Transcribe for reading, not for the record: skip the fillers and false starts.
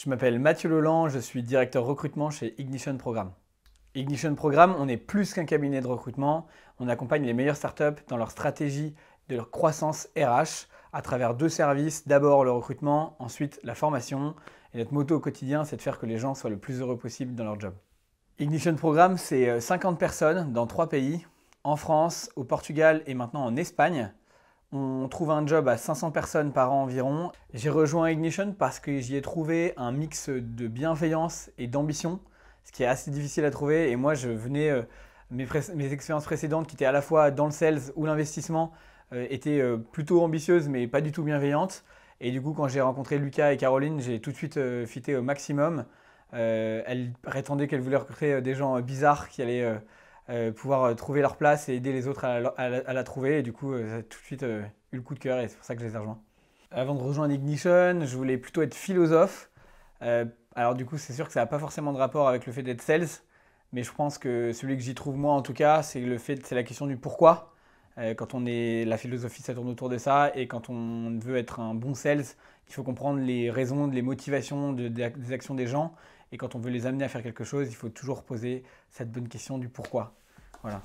Je m'appelle Mathieu Leland, je suis directeur recrutement chez Ignition Programme. Ignition Programme, on est plus qu'un cabinet de recrutement, on accompagne les meilleures startups dans leur stratégie de leur croissance RH à travers deux services, d'abord le recrutement, ensuite la formation. Et notre motto au quotidien, c'est de faire que les gens soient le plus heureux possible dans leur job. Ignition Programme, c'est 50 personnes dans 3 pays, en France, au Portugal et maintenant en Espagne. On trouve un job à 500 personnes par an environ. J'ai rejoint Ignition parce que j'y ai trouvé un mix de bienveillance et d'ambition, ce qui est assez difficile à trouver. Et moi, je venais, mes expériences précédentes qui étaient à la fois dans le sales ou l'investissement, étaient plutôt ambitieuses mais pas du tout bienveillantes. Et du coup, quand j'ai rencontré Lucas et Caroline, j'ai tout de suite fité au maximum. Elles prétendaient qu'elles voulaient recruter des gens bizarres qui allaient pouvoir trouver leur place et aider les autres à la trouver. Et du coup, ça a tout de suite eu le coup de cœur et c'est pour ça que je les ai rejoints. Avant de rejoindre Ignition, je voulais plutôt être philosophe. Alors du coup, c'est sûr que ça n'a pas forcément de rapport avec le fait d'être sales, mais je pense que celui que j'y trouve moi en tout cas, c'est la question du pourquoi. Quand on est la philosophie, ça tourne autour de ça, et quand on veut être un bon sales, il faut comprendre les raisons, les motivations des actions des gens. Et quand on veut les amener à faire quelque chose, il faut toujours poser cette bonne question du pourquoi. Voilà.